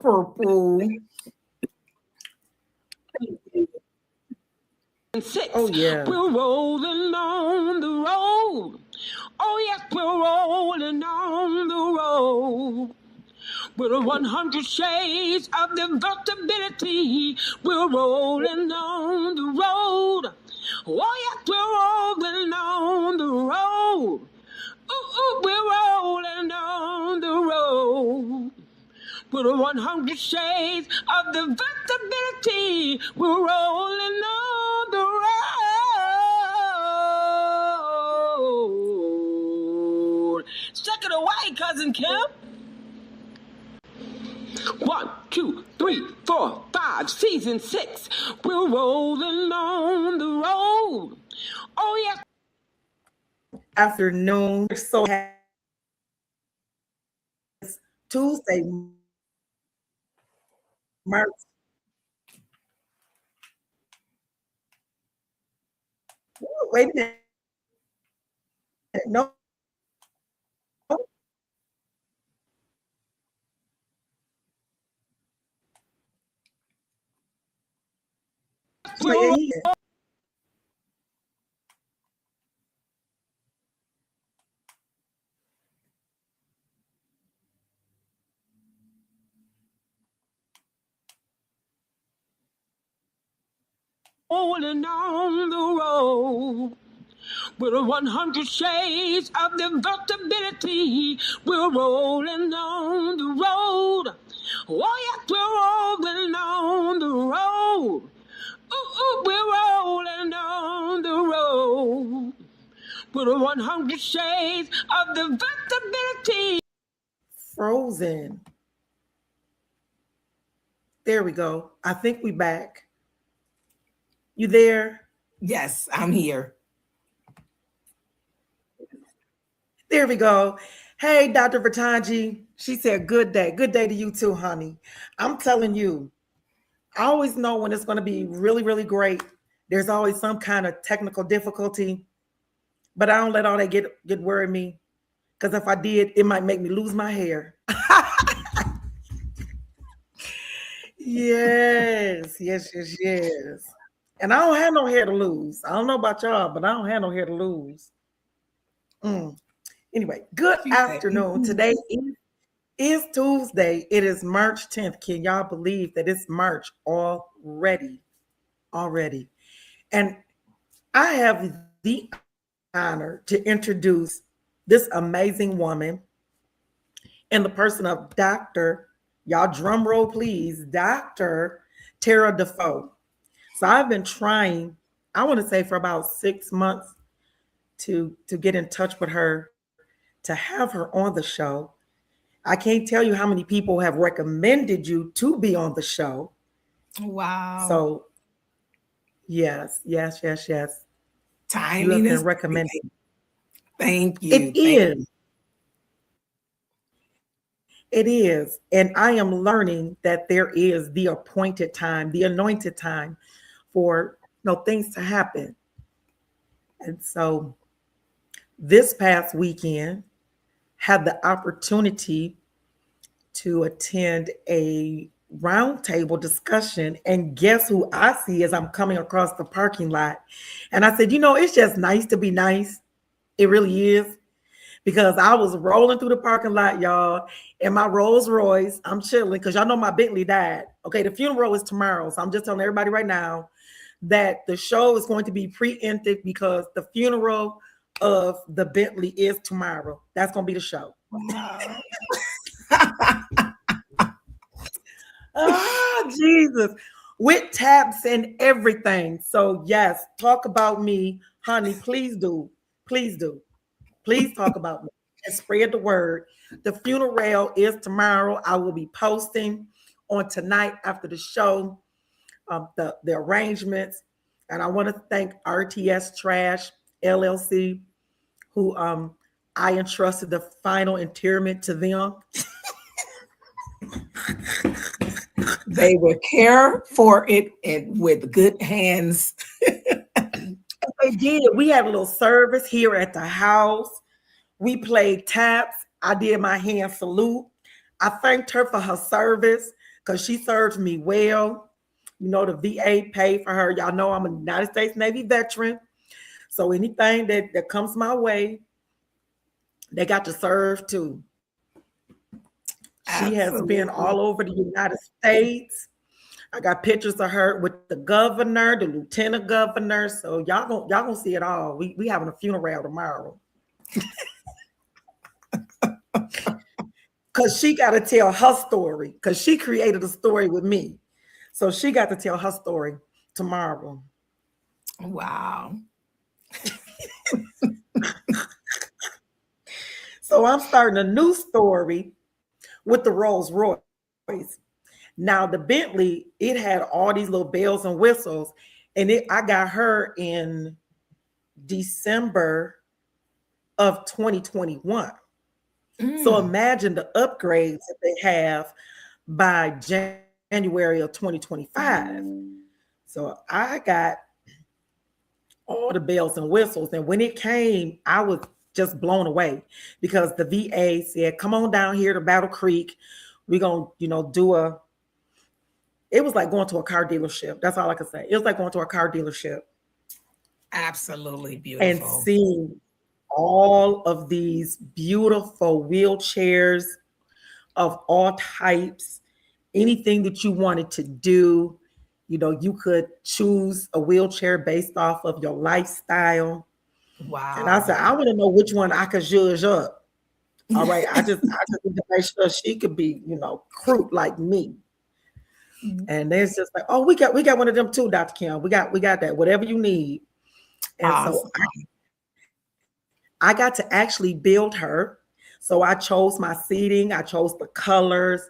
Purple. Six. Oh, yeah. We're rolling on the road. Oh, yes, we're rolling on the road. We're 100 shades of invertibility. We're rolling on the road. Oh, yes, we're rolling on the road. Ooh, ooh, we're rolling on the road. We're 100 shades of the versatility. We're rolling on the road. Check it away, Cousin Kim. 1, 2, 3, 4, 5, season 6. We're rolling on the road. Oh, yes. Afternoon. We're so happy. Tuesday, March. Wait a minute. No. We're rolling on the road. We're 100 shades of invertibility. We're rolling on the road. Oh, yes, we're rolling on the road. Ooh, ooh, we're rolling on the road. We're 100 shades of the invertibility. Frozen. There we go. I think we back. You there? Yes, I'm here. There we go. Hey, Dr. Vertanji. She said, good day. Good day to you too, honey. I'm telling you, I always know when it's going to be really, really great. There's always some kind of technical difficulty, but I don't let all that get worry me. Because if I did, it might make me lose my hair. Yes, yes, yes, yes. And I don't have no hair to lose. I don't know about y'all, but I don't have no hair to lose. Anyway, good afternoon. Today is Tuesday. It is March 10th. Can y'all believe that it's March already? Already. And I have the honor to introduce this amazing woman in the person of Dr. Y'all drum roll, please, Dr. Terra Defoe. So I've been trying, I want to say for about 6 months to get in touch with her, to have her on the show. I can't tell you how many people have recommended you to be on the show. Wow. So yes. Timing You have is been recommended. Thank you. It is. It is. And I am learning that there is the appointed time, the anointed time for things to happen. And so this past weekend had the opportunity to attend a roundtable discussion. And guess who I see as I'm coming across the parking lot? And I said, it's just nice to be nice. It really is. Because I was rolling through the parking lot, y'all, in my Rolls Royce. I'm chilling because y'all know my Bentley died. Okay, the funeral is tomorrow. So I'm just telling everybody right now that the show is going to be preempted because the funeral of the Bentley is tomorrow. That's going to be the show. Wow. Jesus. With taps and everything. So yes, talk about me, honey. Please do. Please do. Please talk about me and spread the word. The funeral is tomorrow. I will be posting on tonight after the show, the arrangements. And I want to thank RTS Trash LLC, who I entrusted the final interment to them. They will care for it with good hands. They did. We had a little service here at the house. We played taps. I did my hand salute. I thanked her for her service. because she served me well. The VA paid for her. Y'all know I'm a United States Navy veteran. So anything that comes my way, they got to serve too. She has been Absolutely. all over the United States. I got pictures of her with the governor, the lieutenant governor. So y'all gonna see it all. We having a funeral tomorrow. Cause she got to tell her story. Cause she created a story with me. So she got to tell her story tomorrow. Wow. So I'm starting a new story with the Rolls Royce. Now the Bentley, it had all these little bells and whistles, and I got her in December of 2021. So imagine the upgrades that they have by January of 2025. So I got all the bells and whistles, and when it came, I was just blown away because the VA said, "Come on down here to Battle Creek. We're gonna, do a." It was like going to a car dealership. That's all I can say. It was like going to a car dealership. Absolutely And beautiful. seeing all of these beautiful wheelchairs of all types, anything that you wanted to do. You could choose a wheelchair based off of your lifestyle. And I said, Wow. I want to know which one I could judge up. All right. I just need to make sure she could be, croup like me. And there's just like, oh, we got one of them too, Dr. Kim. We got that, whatever you need. And so Awesome. I got to actually build her. So I chose my seating, I chose the colors,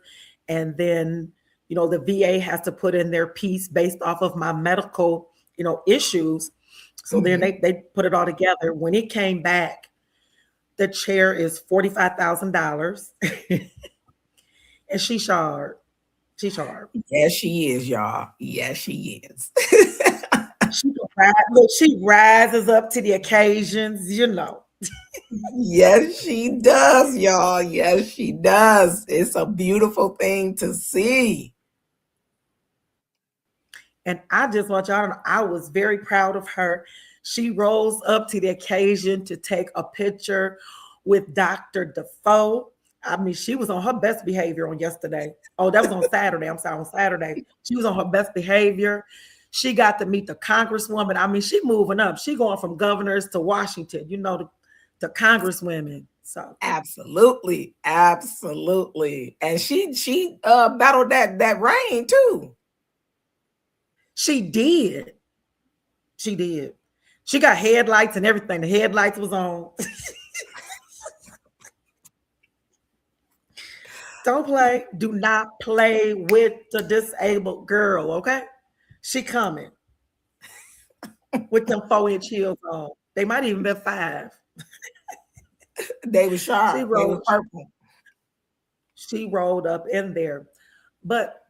and then the VA has to put in their piece based off of my medical, issues. So then they put it all together. When it came back, the chair is $45,000, and she sharp. She's sharp. Yes, she is, y'all. Yes, she is. She rises up to the occasions. Yes, she does, y'all. Yes, she does. It's a beautiful thing to see. And I just want y'all to know, I was very proud of her. She rose up to the occasion to take a picture with Dr. Defoe. I mean, she was on her best behavior on yesterday. Oh, that was on Saturday. I'm sorry, on Saturday. She was on her best behavior. She got to meet the congresswoman. I mean, she moving up. She going from governors to Washington, to congresswomen. So Absolutely, absolutely. And she battled that rain too. she did. She did. She got headlights and everything. The headlights was on. Don't play. Do not play with the disabled girl, okay? She coming with them 4-inch heels on. They might even be 5. They were sharp. They were purple. She rolled up in there. But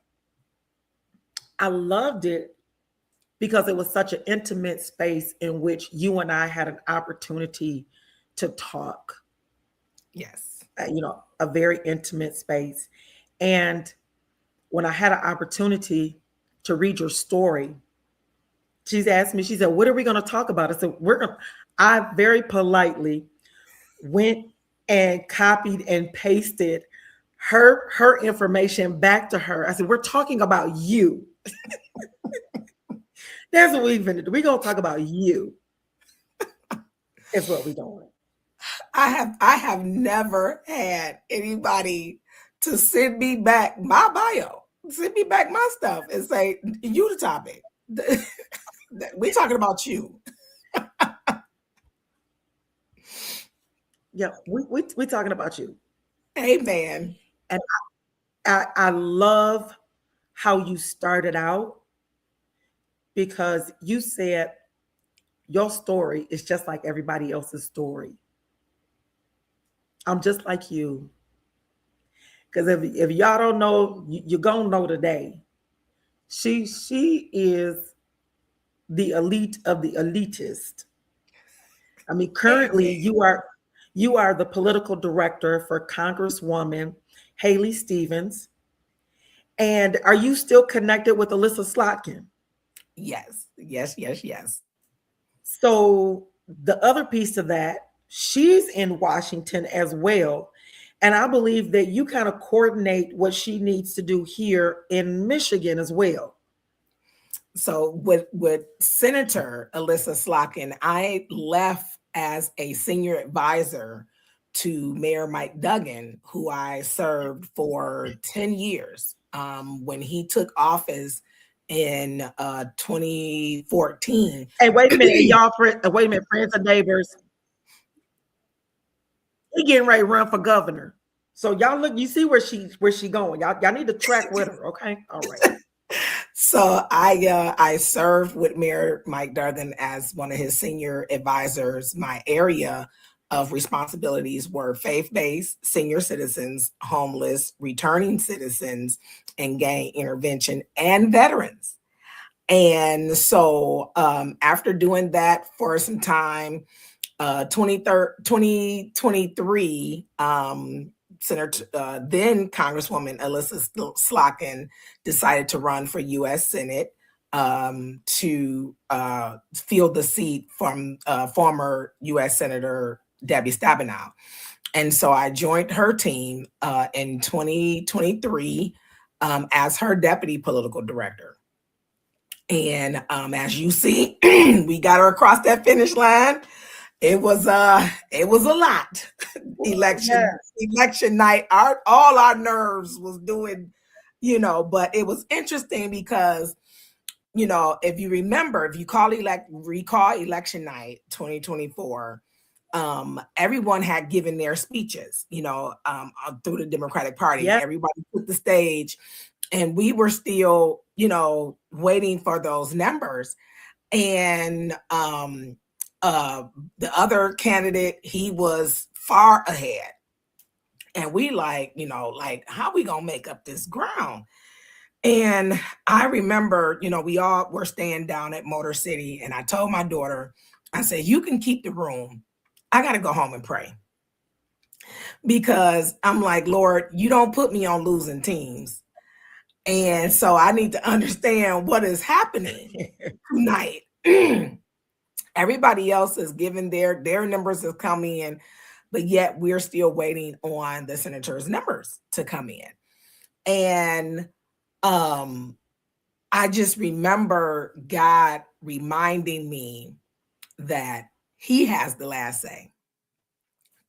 I loved it because it was such an intimate space in which you and I had an opportunity to talk. Yes. A very intimate space. And when I had an opportunity to read your story, she's asked me, she said, what are we going to talk about? I said, I very politely went and copied and pasted her information back to her. I said, we're talking about you. That's what we've been doing. We're going to talk about you. That's what we're doing. I have never had anybody to send me back my bio, send me back my stuff and say, you the topic. We're talking about you. Yeah, we're talking about you. Amen. And I love how you started out because you said your story is just like everybody else's story. I'm just like you. Because if y'all don't know, you're going to know today. She is the elite of the elitist. I mean, currently you are the political director for Congresswoman Haley Stevens. And are you still connected with Alyssa Slotkin? Yes, yes, yes, yes. So the other piece of that, she's in Washington as well. And I believe that you kind of coordinate what she needs to do here in Michigan as well. So with Senator Alyssa Slotkin, I left as a senior advisor to Mayor Mike Duggan, who I served for 10 years. When he took office in 2014. Hey, wait a minute, y'all. Wait a minute, friends and neighbors. He getting ready to run for governor. So y'all look, you see where she going. Y'all need to track with her. Okay, all right. So I served with Mayor Mike Duggan as one of his senior advisors. My area of responsibilities were faith-based, senior citizens, homeless, returning citizens, and gang intervention, and veterans. And so after doing that for some time, 2023, Senator, then Congresswoman Alyssa Slotkin decided to run for U.S. Senate to fill the seat from former U.S. Senator Debbie Stabenow. And so I joined her team in 2023 as her deputy political director. And as you see, we got her across that finish line. It was a lot. Election night. All our nerves was doing, but it was interesting because, if you remember, if you recall election night 2024, everyone had given their speeches, through the Democratic Party. Yep. Everybody took the stage, and we were still, waiting for those numbers. And the other candidate, he was far ahead. And we how we gonna make up this ground? And I remember, we all were staying down at Motor City, and I told my daughter, I said, you can keep the room. I got to go home and pray. Because I'm like, Lord, you don't put me on losing teams. And so I need to understand what is happening tonight. Everybody else is giving their numbers have come in, but yet we're still waiting on the senator's numbers to come in. And I just remember God reminding me that he has the last say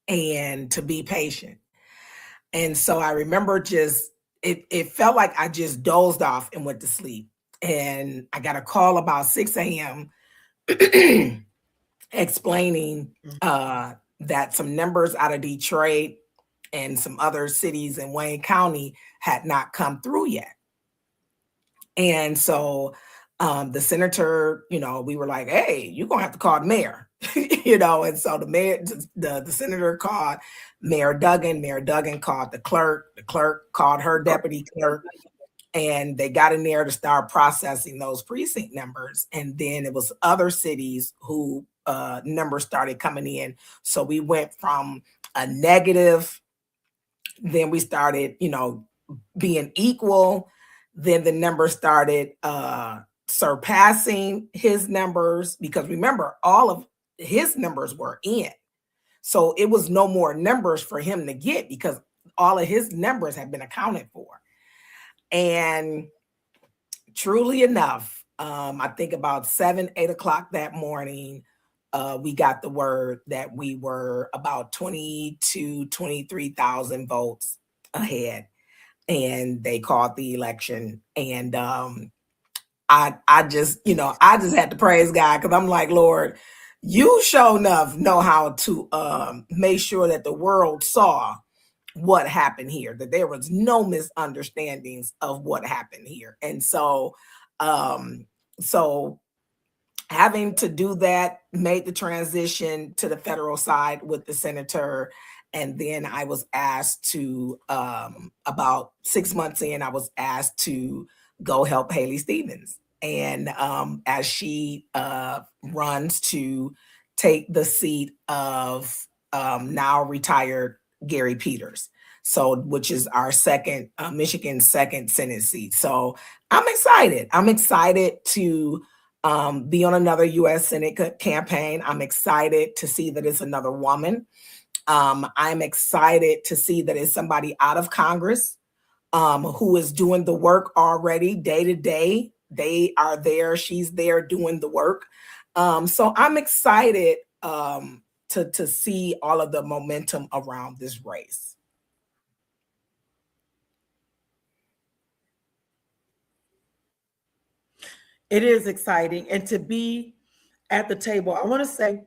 and to be patient. And so I remember it felt like I just dozed off and went to sleep. And I got a call about 6 a.m. explaining that some numbers out of Detroit and some other cities in Wayne County had not come through yet. And so the senator, we were like, hey, you're going to have to call the mayor, and so the mayor, the senator called Mayor Duggan. Mayor Duggan called the clerk called her deputy clerk, and they got in there to start processing those precinct numbers. And then it was other cities who numbers started coming in. So we went from a negative, then we started, being equal. Then the numbers started surpassing his numbers, because remember, all of his numbers were in. So it was no more numbers for him to get because all of his numbers had been accounted for. And truly enough, I think about 7, 8 o'clock that morning, we got the word that we were about 23,000 votes ahead. And they called the election. And I just had to praise God, because I'm like, Lord, you sure enough know how to make sure that the world saw what happened here, that there was no misunderstandings of what happened here. And so having to do that, made the transition to the federal side with the senator. And then I was asked to, about 6 months in, I was asked to go help Haley Stevens. And as she runs to take the seat of now retired Gary Peters. So, which is our second, Michigan's second Senate seat. So I'm excited. I'm excited to be on another U.S. Senate campaign. I'm excited to see that it's another woman. I'm excited to see that it's somebody out of Congress who is doing the work already day to day. They are there. She's there doing the work. So I'm excited to see all of the momentum around this race. It is exciting. And to be at the table, I want to say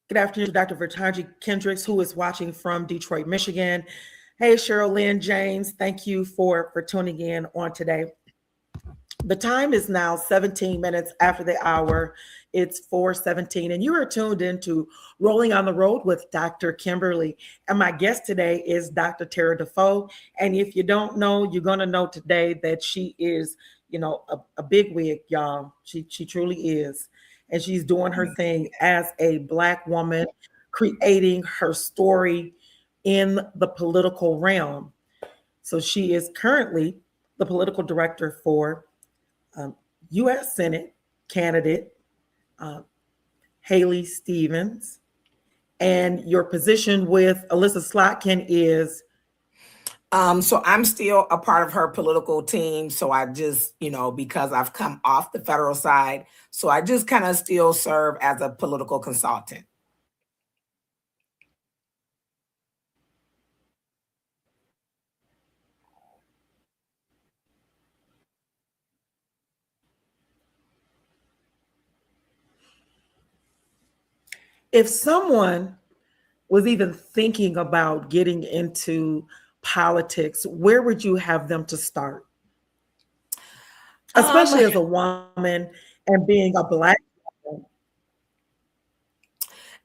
good afternoon to Dr. Vertanji Kendricks, who is watching from Detroit, Michigan. Hey, Cheryl Lynn James, thank you for tuning in on today. The time is now 17 minutes after the hour. It's 4:17, and you are tuned into Rolling on the Road with Dr. Kimberly. And my guest today is Dr. Terra Defoe. And if you don't know, you're going to know today that she is, a big wig, y'all. She truly is. And she's doing her thing as a Black woman, creating her story in the political realm. So she is currently the political director for U.S. Senate candidate Haley Stevens, and your position with Alyssa Slotkin is? So I'm still a part of her political team. So I just, because I've come off the federal side, so I just kind of still serve as a political consultant. If someone was even thinking about getting into politics, where would you have them to start? Especially as a woman and being a Black woman.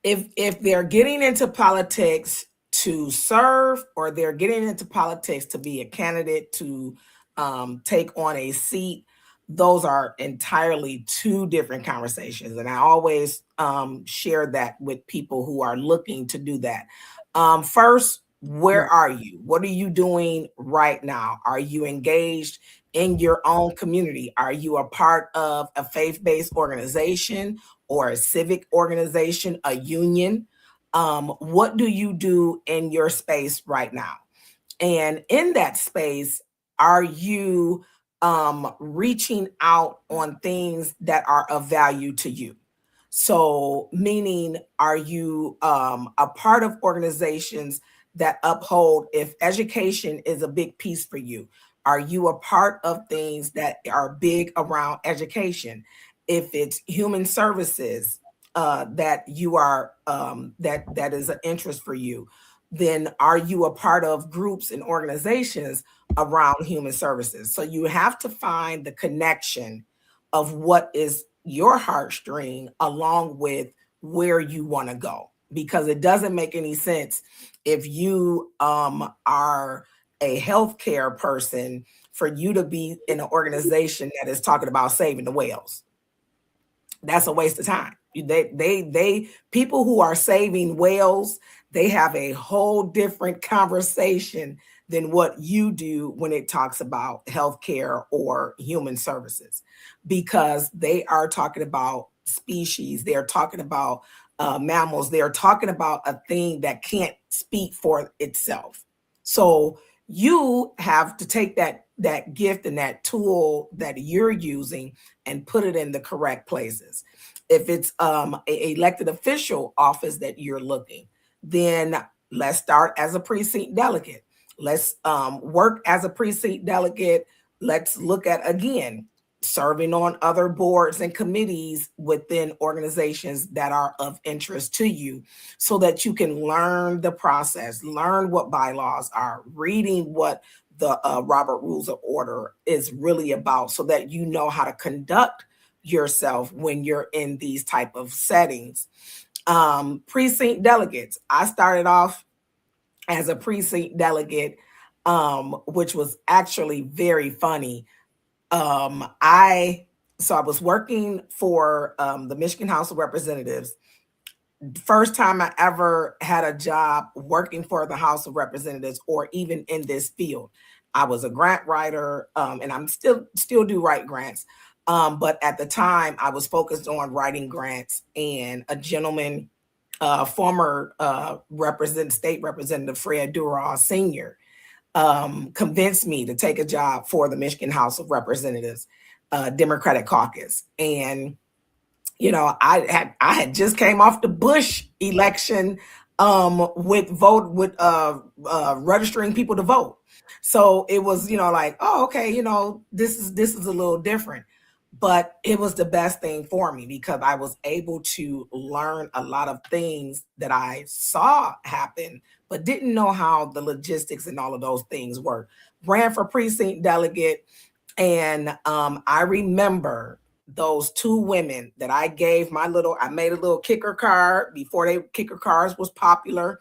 If they're getting into politics to serve, or they're getting into politics to be a candidate to take on a seat, those are entirely two different conversations. And I always share that with people who are looking to do that. First, where are you? What are you doing right now? Are you engaged in your own community? Are you a part of a faith-based organization or a civic organization, a union? What do you do in your space right now? And in that space, are you reaching out on things that are of value to you? So, meaning, are you a part of organizations that uphold, if education is a big piece for you, are you a part of things that are big around education? If it's human services that you are that is an interest for you, then are you a part of groups and organizations around human services? So you have to find the connection of what is your heartstring along with where you want to go, because it doesn't make any sense if you are a healthcare person for you to be in an organization that is talking about saving the whales. That's a waste of time. They people who are saving whales, they have a whole different conversation than what you do when it talks about healthcare or human services, because they are talking about species, they're talking about mammals, they're talking about a thing that can't speak for itself. So you have to take that gift and that tool that you're using and put it in the correct places. If it's a elected official office that you're looking, then let's start as a precinct delegate. Let's work as a precinct delegate. Let's look at, again, serving on other boards and committees within organizations that are of interest to you, so that you can learn the process, learn what bylaws are, reading what the Robert Rules of Order is really about, so that you know how to conduct yourself when you're in these type of settings. Precinct delegates. I started off as a precinct delegate, which was actually very funny. I was working for the Michigan House of Representatives, first time I ever had a job working for the House of Representatives or even in this field. I was a grant writer, and I'm still do write grants. But at the time, I was focused on writing grants, and a gentleman, former state representative Fred Durall Sr., convinced me to take a job for the Michigan House of Representatives Democratic Caucus. And I had just came off the Bush election with registering people to vote. So it was, like, oh, okay, this is a little different. But it was the best thing for me because I was able to learn a lot of things that I saw happen, but didn't know how the logistics and all of those things work. Ran for precinct delegate, and I remember those two women that I made a little kicker card before kicker cards was popular.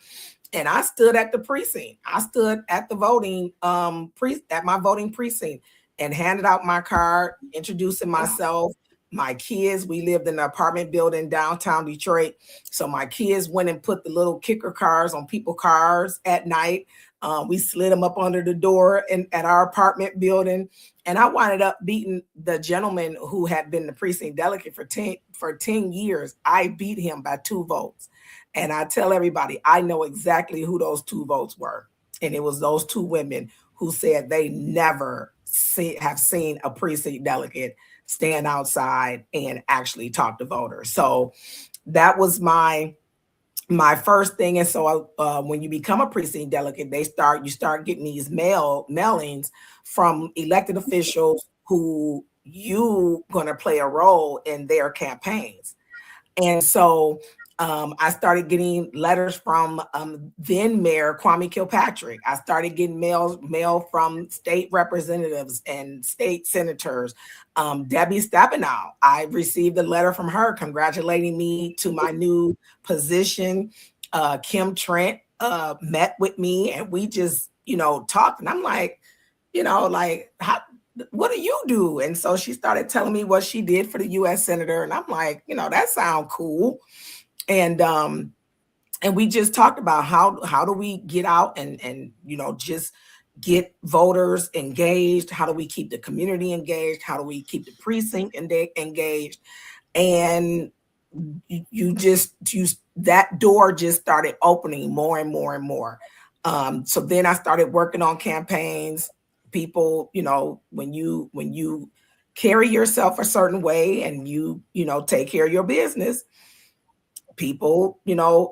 And I stood at the precinct. I stood at the voting at my voting precinct and handed out my card, introducing myself. My kids, we lived in an apartment building downtown Detroit. So my kids went and put the little kicker cards on people's cars at night. We slid them up under the door at our apartment building. And I wound up beating the gentleman who had been the precinct delegate for 10 years. I beat him by 2 votes. And I tell everybody, I know exactly who those 2 votes were. And it was those 2 women who said they never have seen a precinct delegate stand outside and actually talk to voters. So that was my first thing. And so when you become a precinct delegate, you start getting these mailings from elected officials who you going to play a role in their campaigns. And so I started getting letters from then Mayor Kwame Kilpatrick. I started getting mail from state representatives and state senators. Debbie Stabenow, I received a letter from her congratulating me to my new position. Kim Trent met with me, and we just, talked. And I'm like, what do you do? And so she started telling me what she did for the U.S. Senator. And I'm like, that sounds cool. And we just talked about how do we get out and just get voters engaged? How do we keep the community engaged? How do we keep the precinct engaged? And that door just started opening more and more and more. So then I started working on campaigns. People, when you carry yourself a certain way and you take care of your business, people,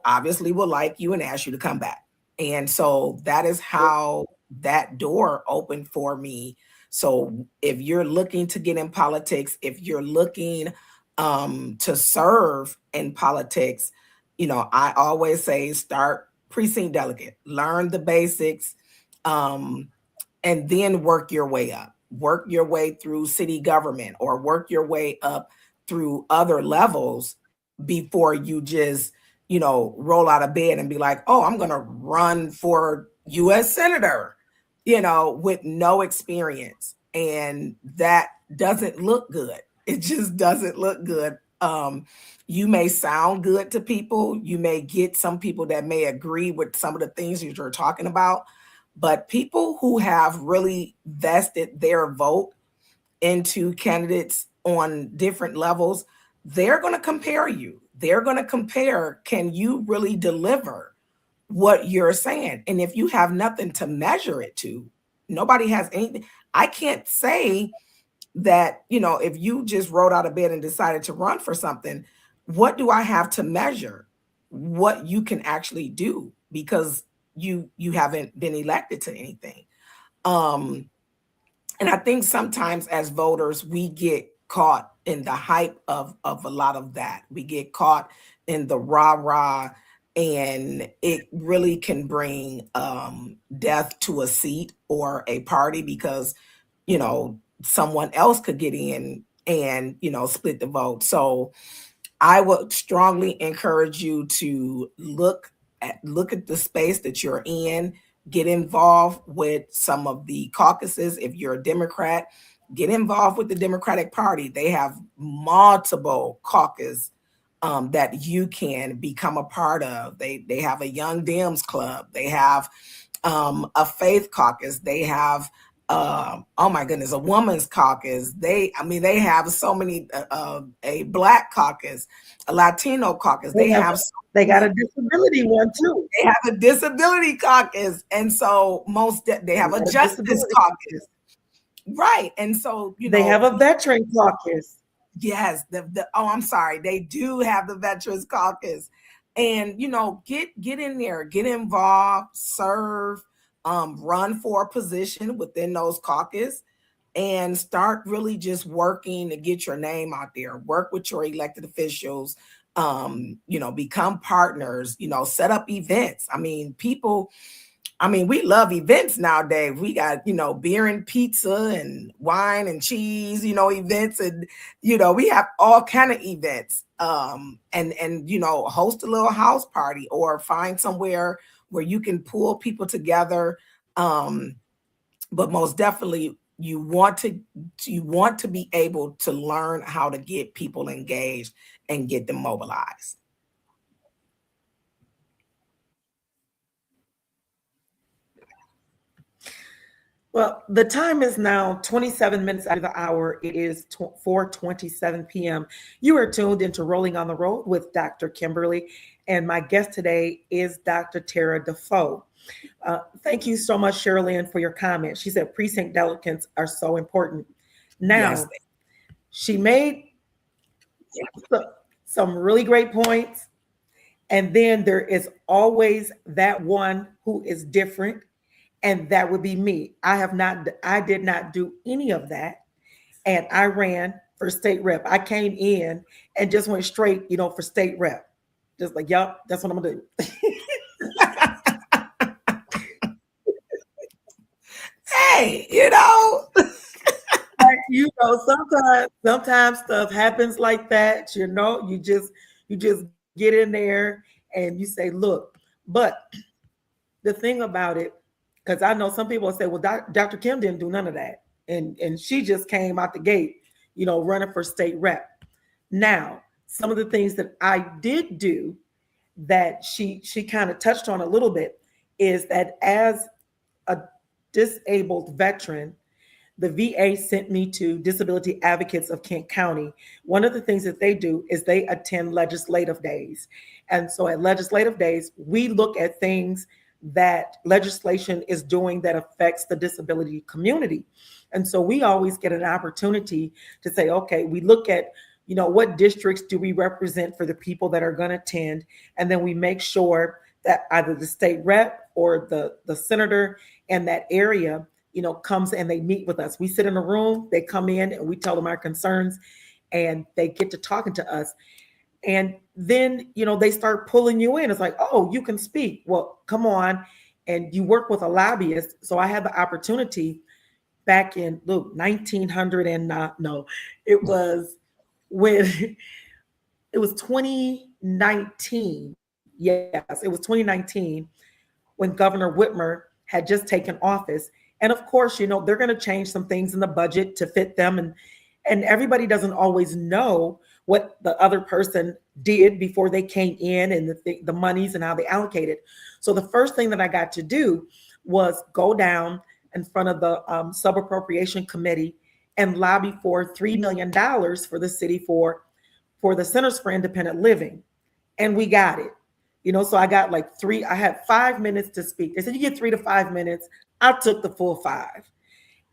obviously will like you and ask you to come back. And so that is how that door opened for me. So if you're looking to get in politics, if you're looking to serve in politics, I always say start precinct delegate, learn the basics, and then work your way up. Work your way through city government or work your way up through other levels before you just, roll out of bed and be like, oh, I'm going to run for U.S. Senator, with no experience. And that doesn't look good. It just doesn't look good. You may sound good to people. You may get some people that may agree with some of the things that you're talking about. But people who have really vested their vote into candidates on different levels, they're going to compare you. They're going to compare, can you really deliver what you're saying? And if you have nothing to measure it to, nobody has anything. I can't say that, if you just rolled out of bed and decided to run for something, what do I have to measure what you can actually do? Because you haven't been elected to anything. And I think sometimes as voters, we get caught in the hype of a lot of that. We get caught in the rah-rah, and it really can bring death to a seat or a party because, someone else could get in and, split the vote. So I would strongly encourage you to look at the space that you're in, get involved with some of the caucuses. If you're a Democrat, get involved with the Democratic Party. They have multiple caucus that you can become a part of. They have a Young Dems Club. They have a faith caucus. They have oh my goodness, a woman's caucus. They have so many, a Black caucus, a Latino caucus. They have so they got a disability one too. They have a disability caucus, and so they have a justice caucus, right? And so they have a veteran caucus. Yes, I'm sorry, they do have the Veterans Caucus, and get in there, get involved, serve, run for a position within those caucus, and start really just working to get your name out there. Work with your elected officials, become partners, set up events. We love events nowadays. We got, beer and pizza and wine and cheese, events, and, we have all kind of events. And host a little house party or find somewhere where you can pull people together. But most definitely you want to be able to learn how to get people engaged and get them mobilized. Well, the time is now 27 minutes out of the hour. It is 4:27 p.m. You are tuned into Rolling on the Road with Dr. Kimberly, and my guest today is Dr. Terra Defoe. Thank you so much, Sherilyn, for your comment. She said precinct delegates are so important. Now, yes. She made some really great points, and then there is always that one who is different. And that would be me. I did not do any of that. And I ran for state rep. I came in and just went straight, for state rep. Just like, yep, that's what I'm gonna do. Hey, sometimes stuff happens like that. You just get in there and you say, look, but the thing about it, because I know some people say, well, Dr. Kim didn't do none of that. And she just came out the gate, running for state rep. Now, some of the things that I did do that she kind of touched on a little bit is that as a disabled veteran, the VA sent me to Disability Advocates of Kent County. One of the things that they do is they attend legislative days. And so at legislative days, we look at things that legislation is doing that affects the disability community. And so we always get an opportunity to say, okay, we look at, what districts do we represent for the people that are going to attend? And then we make sure that either the state rep or the senator in that area, comes and they meet with us. We sit in a room, they come in and we tell them our concerns and they get to talking to us. And then, they start pulling you in. It's like, oh, you can speak. Well, come on. And you work with a lobbyist. So I had the opportunity back in 1900 and no, it was when it was 2019. Yes, it was 2019 when Governor Whitmer had just taken office. And of course, they're going to change some things in the budget to fit them. And everybody doesn't always know what the other person did before they came in and the monies and how they allocated. So the first thing that I got to do was go down in front of the sub-appropriation committee and lobby for $3 million for the city for the Centers for Independent Living. And we got it. So I got I had 5 minutes to speak. They said, you get 3 to 5 minutes. I took the full 5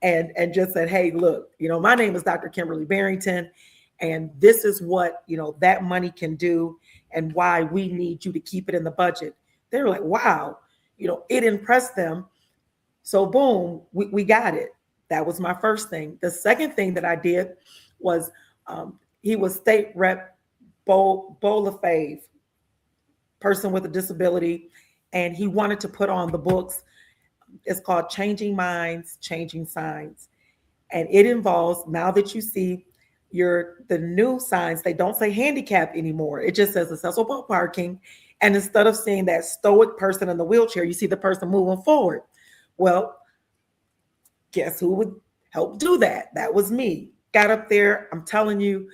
and just said, hey, look, my name is Dr. Kimberly Barrington. And this is what, that money can do and why we need you to keep it in the budget. They were like, wow, it impressed them. So boom, we got it. That was my first thing. The second thing that I did was he was state rep Bolafave, person with a disability. And he wanted to put on the books. It's called Changing Minds, Changing Signs. And it involves, now that you see the new signs, they don't say handicap anymore. It just says accessible parking. And instead of seeing that stoic person in the wheelchair, you see the person moving forward. Well, guess who would help do that? That was me. Got up there. I'm telling you,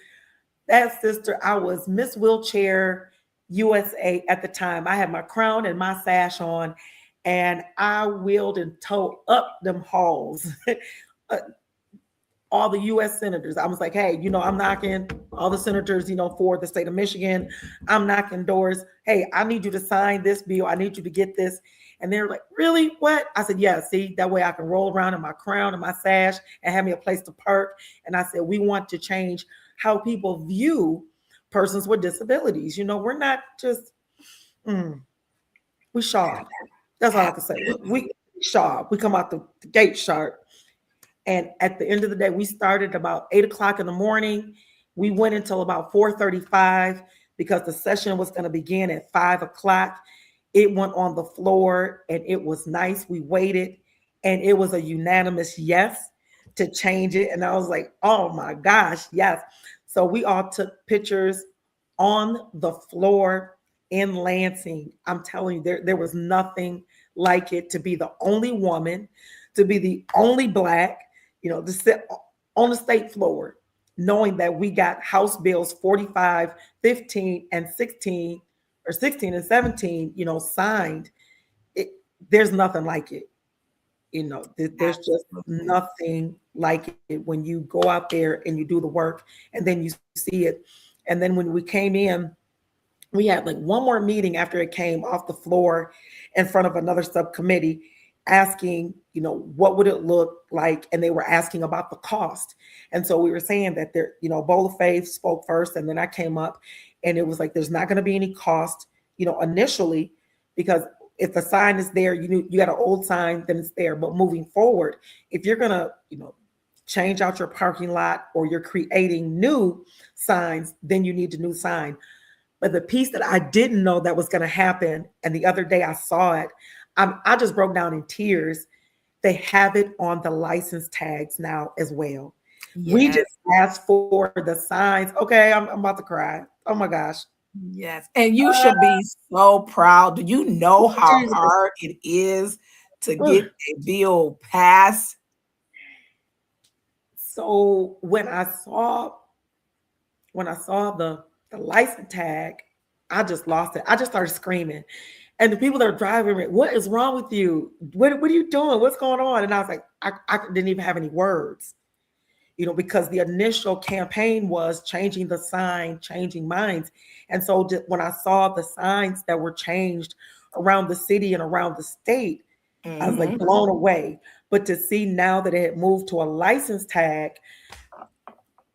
That sister, I was Miss Wheelchair USA at the time. I had my crown and my sash on, and I wheeled and towed up them halls. Uh, all the US senators. I was like, hey, I'm knocking all the senators, for the state of Michigan. I'm knocking doors. Hey, I need you to sign this bill. I need you to get this. And they're like, really? What? I said, yeah, see, that way I can roll around in my crown and my sash and have me a place to park. And I said, we want to change how people view persons with disabilities. We're not just, we sharp. That's all I can say. We sharp. We come out the gate sharp. And at the end of the day, we started about 8 o'clock in the morning. We went until about 4:35 because the session was going to begin at 5 o'clock. It went on the floor and it was nice. We waited and it was a unanimous yes to change it. And I was like, oh my gosh, yes. So we all took pictures on the floor in Lansing. I'm telling you, there was nothing like it, to be the only woman, to be the only Black, to sit on the state floor, knowing that we got House Bills 45, 15, and 16, or 16 and 17, signed. There's nothing like it. There's just nothing like it when you go out there and you do the work and then you see it. And then when we came in, we had like one more meeting after it came off the floor in front of another subcommittee, asking, what would it look like? And they were asking about the cost. And so we were saying that Bowl of Faith spoke first, and then I came up, and it was like, there's not going to be any cost, initially, because if the sign is there, you got an old sign, then it's there. But moving forward, if you're going to, change out your parking lot or you're creating new signs, then you need a new sign. But the piece that I didn't know that was going to happen, and the other day I saw it, I just broke down in tears. They have it on the license tags now as well. Yes. We just asked for the signs. Okay, I'm about to cry. Oh my gosh. Yes. And you should be so proud. Do you know how hard it is to get a bill passed? So when I saw the license tag, I just lost it. I just started screaming. And the people that are driving me, what is wrong with you? What are you doing? What's going on? And I was like, I didn't even have any words, because the initial campaign was changing the sign, changing minds. And so when I saw the signs that were changed around the city and around the state, I was like blown away. But to see now that it had moved to a license tag,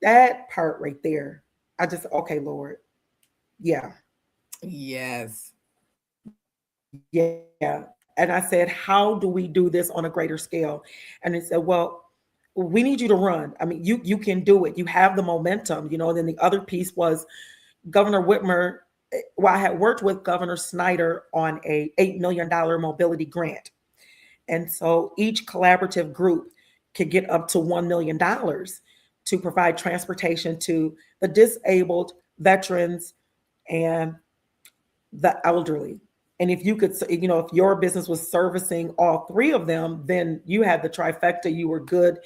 that part right there, I just, okay, Lord. Yeah. Yes. Yeah. And I said, how do we do this on a greater scale? And they said, well, we need you to run. I mean, you can do it. You have the momentum, And then the other piece was Governor Whitmer. Well, I had worked with Governor Snyder on a $8 million mobility grant. And so each collaborative group could get up to $1 million to provide transportation to the disabled, veterans, and the elderly. And if you could, if your business was servicing all three of them, then you had the trifecta, you were good.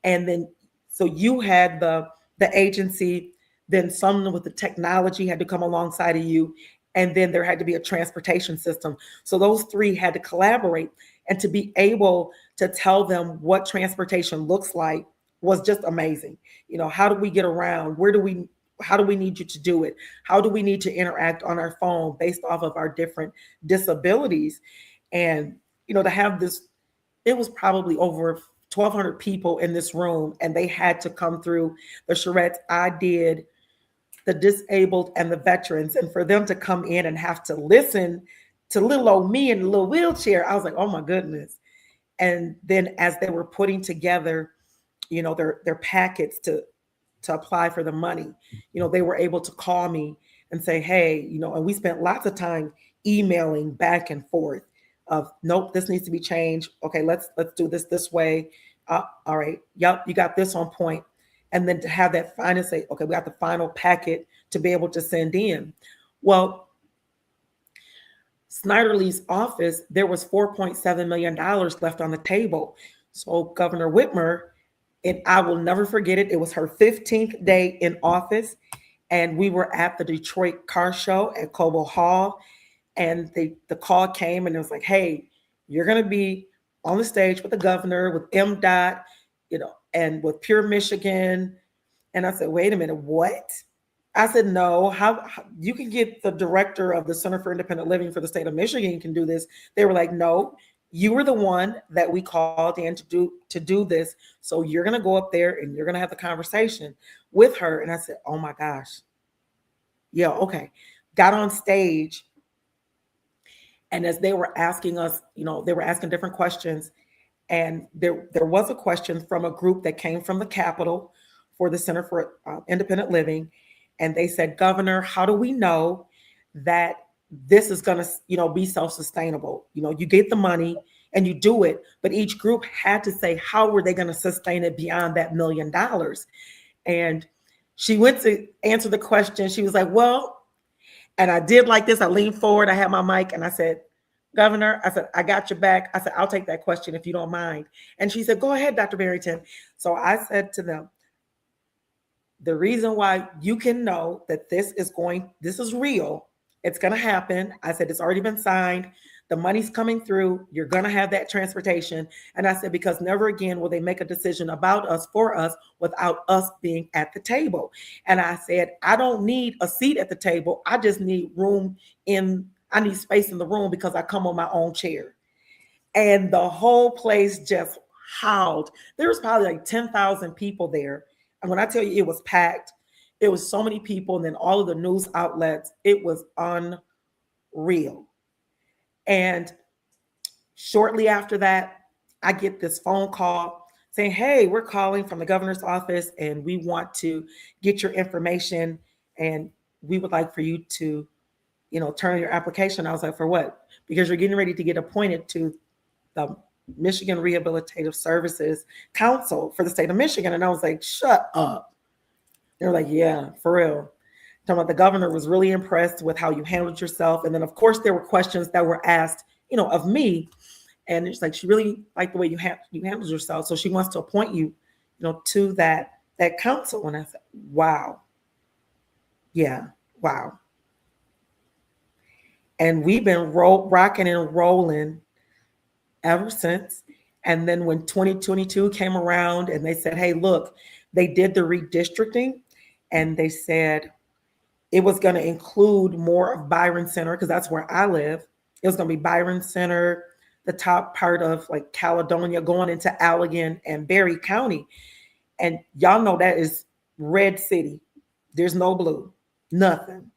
And then, so you had the agency, then someone with the technology had to come alongside of you. And then there had to be a transportation system. So those three had to collaborate, and to be able to tell them what transportation looks like was just amazing. How do we get around? How do we need you to do it? How do we need to interact on our phone based off of our different disabilities? And, to have this, it was probably over 1,200 people in this room, and they had to come through the charrettes. I did the disabled and the veterans, and for them to come in and have to listen to little old me in a little wheelchair, I was like, oh my goodness. And then as they were putting together, their packets to apply for the money, they were able to call me and say, hey, and we spent lots of time emailing back and forth of, nope, this needs to be changed. Okay, let's do this way. All right. Yep. You got this on point. And then to have that final say, okay, we got the final packet to be able to send in. Well, Snyderly's office, there was $4.7 million left on the table. So Governor Whitmer, and I will never forget it, it was her 15th day in office. and we were at the Detroit car show at Cobo Hall, and the call came and it was like, hey, you're going to be on the stage with the governor, with MDOT, and with Pure Michigan. And I said, wait a minute, what? I said, no, how you can get the director of the Center for Independent Living for the state of Michigan can do this. They were like, no, you were the one that we called in to do this. So you're gonna go up there and you're gonna have the conversation with her. And I said, oh my gosh. Yeah, okay. Got on stage, and as they were asking us, they were asking different questions. And there was a question from a group that came from the Capitol for the Center for Independent Living. And they said, Governor, how do we know that this is going to, be self-sustainable? You get the money and you do it, but each group had to say, how were they going to sustain it beyond that $1 million? And she went to answer the question. She was like, well, and I did like this. I leaned forward. I had my mic and I said, Governor, I said, I got your back. I said, I'll take that question if you don't mind. And she said, go ahead, Dr. Barrington. So I said to them, the reason why you can know that this is real, it's going to happen. I said, it's already been signed. The money's coming through. You're going to have that transportation. And I said, because never again will they make a decision about us for us without us being at the table. And I said, I don't need a seat at the table. I just need I need space in the room because I come on my own chair. And the whole place just howled. There was probably like 10,000 people there. And when I tell you it was packed, it was so many people. And then all of the news outlets, it was unreal. And shortly after that, I get this phone call saying, hey, we're calling from the governor's office and we want to get your information and we would like for you to, turn your application. I was like, for what? Because you're getting ready to get appointed to the Michigan Rehabilitative Services Council for the state of Michigan. And I was like, shut up. They were like, yeah, for real. Talking about the governor was really impressed with how you handled yourself. And then of course there were questions that were asked, of me. And it's like, she really liked the way you handled yourself. So she wants to appoint you, to that council. And I said, wow. Yeah, wow. And we've been rocking and rolling ever since. And then when 2022 came around and they said, hey, look, they did the redistricting and they said it was going to include more of Byron Center because that's where I live. It was going to be Byron Center, the top part of like Caledonia going into Allegan and Berry County. And y'all know that is red city. There's no blue, nothing.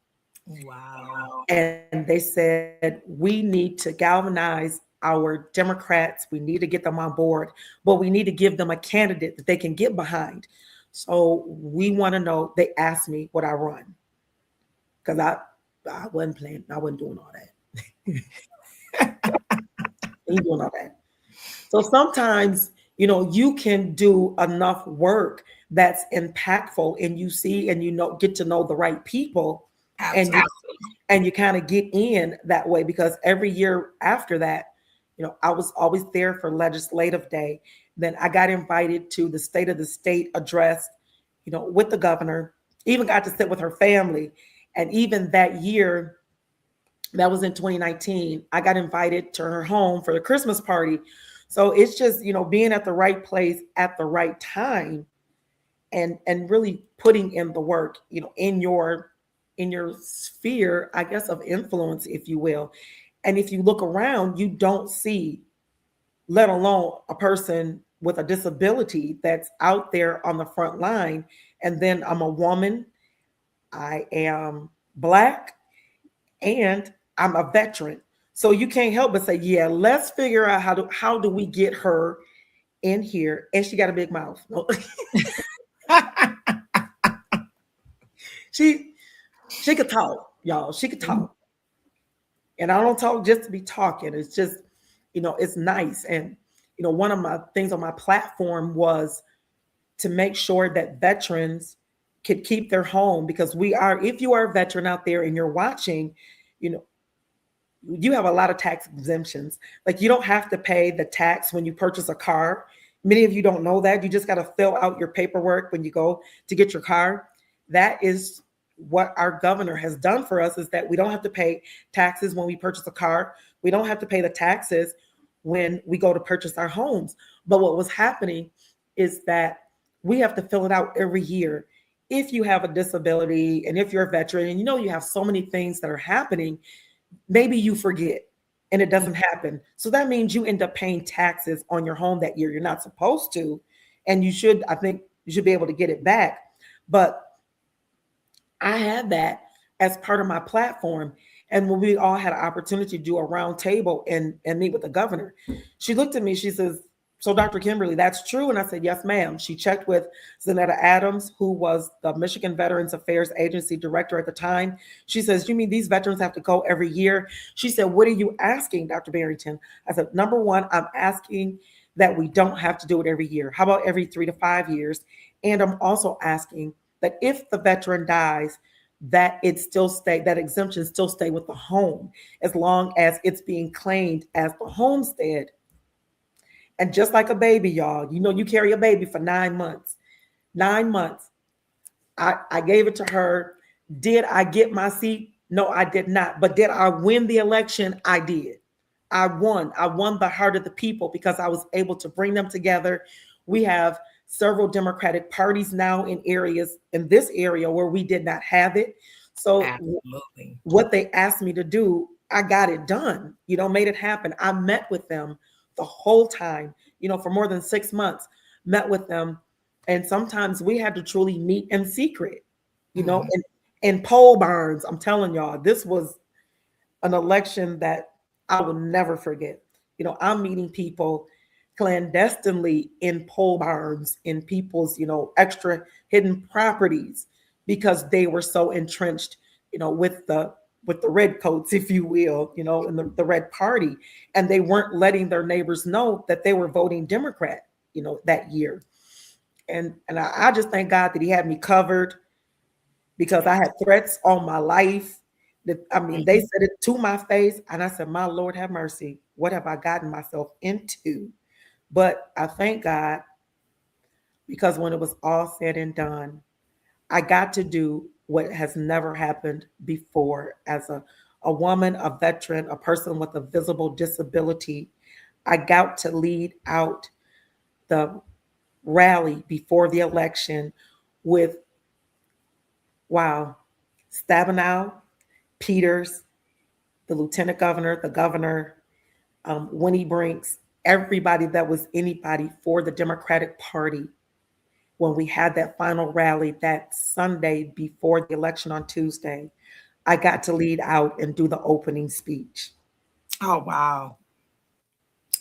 Wow. And they said, we need to galvanize our Democrats. We need to get them on board, but we need to give them a candidate that they can get behind. So we want to know, they asked me what I run. Because I wasn't playing, I wasn't doing all that. Ain't doing all that. So sometimes, you can do enough work that's impactful and you see and get to know the right people. Absolutely. And you kind of get in that way because every year after that, I was always there for legislative day. Then I got invited to the State of the State address, with the governor, even got to sit with her family. And even that year, that was in 2019, I got invited to her home for the Christmas party. So it's just, being at the right place at the right time and really putting in the work, in your sphere, I guess, of influence, if you will. And if you look around, you don't see, let alone a person with a disability that's out there on the front line. And then I'm a woman, I am Black, and I'm a veteran. So you can't help but say, yeah, let's figure out how do we get her in here? And she got a big mouth. She could talk, y'all. She could talk. And I don't talk just to be talking. It's just, it's nice. And, one of my things on my platform was to make sure that veterans could keep their home because if you are a veteran out there and you're watching, you have a lot of tax exemptions. Like you don't have to pay the tax when you purchase a car. Many of you don't know that. You just got to fill out your paperwork when you go to get your car. That is what our governor has done for us is that we don't have to pay taxes when we purchase a car. We don't have to pay the taxes when we go to purchase our homes. But what was happening is that we have to fill it out every year. If you have a disability and if you're a veteran and you have so many things that are happening, maybe you forget and it doesn't happen. So that means you end up paying taxes on your home that year. You're not supposed to. And I think you should be able to get it back. But I had that as part of my platform. And when we all had an opportunity to do a round table and meet with the governor, she looked at me, she says, "So Dr. Kimberly, that's true?" And I said, "Yes, ma'am." She checked with Zanetta Adams, who was the Michigan Veterans Affairs Agency director at the time. She says, "You mean these veterans have to go every year?" She said, "What are you asking, Dr. Barrington?" I said, "Number one, I'm asking that we don't have to do it every year. How about every 3 to 5 years? And I'm also asking that if the veteran dies, that that exemption still stay with the home as long as it's being claimed as the homestead." And just like a baby, y'all, you carry a baby for 9 months. 9 months. I gave it to her. Did I get my seat? No, I did not. But did I win the election? I did. I won. I won the heart of the people because I was able to bring them together. We have several Democratic parties now in this area where we did not have it. So Absolutely. what they asked me to do, I got it done, made it happen. I met with them the whole time, for more than 6 months, met with them. And sometimes we had to truly meet in secret, in poll barns. I'm telling y'all, this was an election that I will never forget. I'm meeting people clandestinely in pole barns, in people's, extra hidden properties because they were so entrenched, with the red coats, if you will, in the red party. And they weren't letting their neighbors know that they were voting Democrat, that year. And I just thank God that he had me covered because I had threats on my life. They said it to my face, and I said, "My Lord, have mercy. What have I gotten myself into?" But I thank God because when it was all said and done, I got to do what has never happened before as a woman, a veteran, a person with a visible disability. I got to lead out the rally before the election with, wow, Stabenow, Peters, the lieutenant governor, the governor, Winnie Brinks, everybody that was anybody for the Democratic Party. When we had that final rally that Sunday before the election on Tuesday, I got to lead out and do the opening speech. Oh, wow.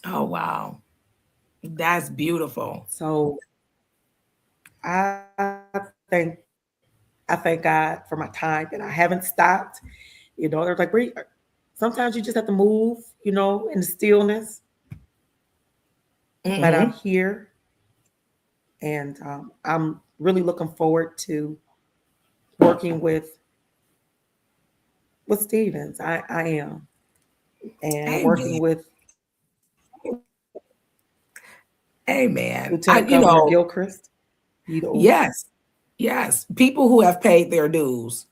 Oh, wow. That's beautiful. So I thank I thank God for my time, and I haven't stopped. They're like, sometimes you just have to move, in the stillness. But I'm here, and I'm really looking forward to working with Stevens. I am, and working with Amen. Lieutenant Governor Gilchrist. Yes, yes. People who have paid their dues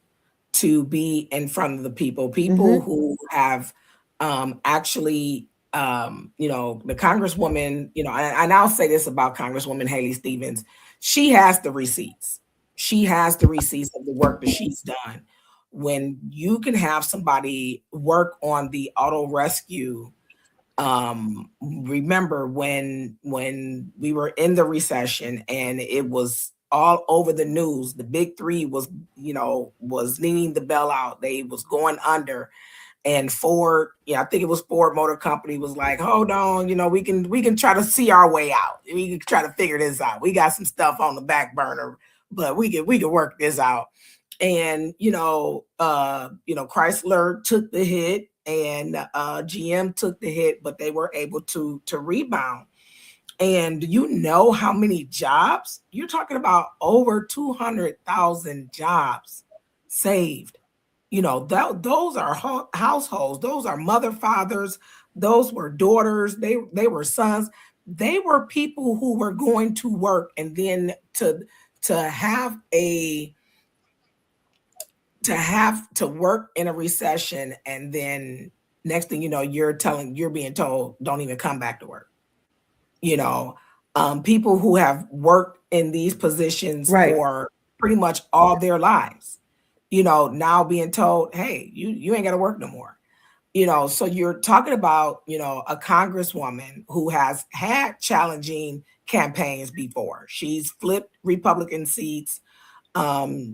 to be in front of the people who have actually, the Congresswoman, and I'll say this about Congresswoman Haley Stevens, she has the receipts. She has the receipts of the work that she's done. When you can have somebody work on the auto rescue, remember when we were in the recession and it was all over the news, the big three was needing the bailout. They was going under, and Ford, I think it was Ford Motor Company, was like, "Hold on, we can try to see our way out. We can try to figure this out. We got some stuff on the back burner, but we can work this out." And Chrysler took the hit, and GM took the hit, but they were able to rebound. And how many jobs? You're talking about over 200,000 jobs saved. Those are households. Those are mother, fathers. Those were daughters. They were sons. They were people who were going to work, and then to have a to have to work in a recession, and then next thing you know, you're being told, don't even come back to work. You know, people who have worked in these positions Right. for pretty much all their lives, you know, now being told, hey, you ain't got to work no more. You know, so you're talking about, you know, a congresswoman who has had challenging campaigns before. She's flipped Republican seats.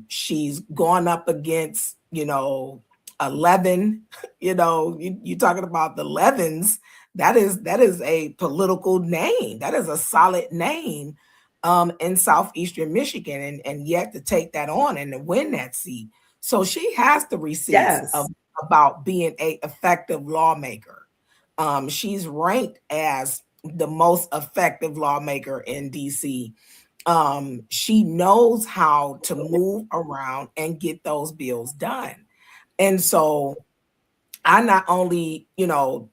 She's gone up against, you know, 11, you know, you talking about the Levens. That is a political name. That is a solid name in southeastern Michigan, and yet to take that on and to win that seat. So she has the receipts Yes. of about being a effective lawmaker. She's ranked as the most effective lawmaker in DC. She knows how to move around and get those bills done. And so I not only, you know,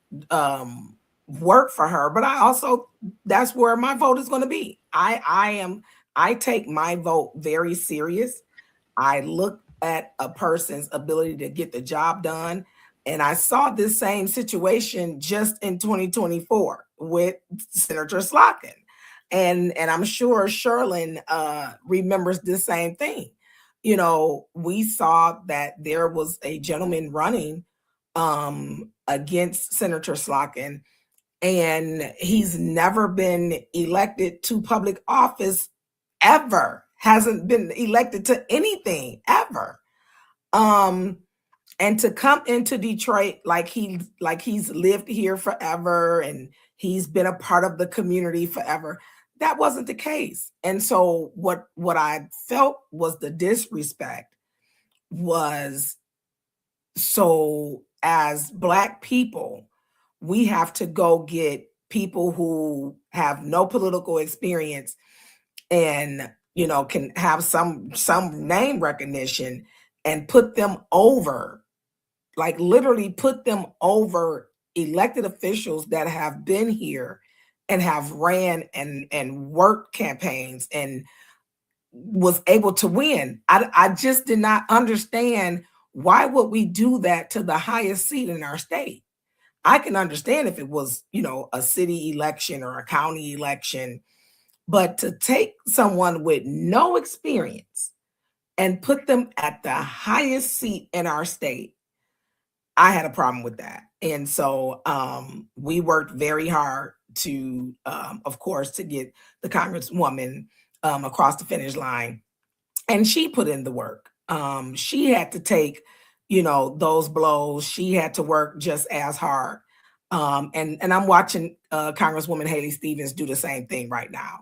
work for her, but I also, that's where my vote is going to be. I take my vote very serious. I look at a person's ability to get the job done. And I saw this same situation just in 2024 with Senator Slotkin. And I'm sure Sherlin remembers the same thing. You know, we saw that there was a gentleman running against Senator Slotkin, and he's never been elected to public office ever, hasn't been elected to anything ever. And to come into Detroit like he's lived here forever and he's been a part of the community forever, that wasn't the case. And so what I felt was the disrespect was, so as Black people, we have to go get people who have no political experience and, you know, can have some name recognition and put them over, like literally put them over elected officials that have been here and have ran and worked campaigns and was able to win. I just did not understand, why would we do that to the highest seat in our state? I can understand if it was, you know, a city election or a county election, but to take someone with no experience and put them at the highest seat in our state, I had a problem with that. And so we worked very hard to, of course, to get the Congresswoman across the finish line. And she put in the work. She had to take, you know, those blows. She had to work just as hard. And I'm watching Congresswoman Haley Stevens do the same thing right now.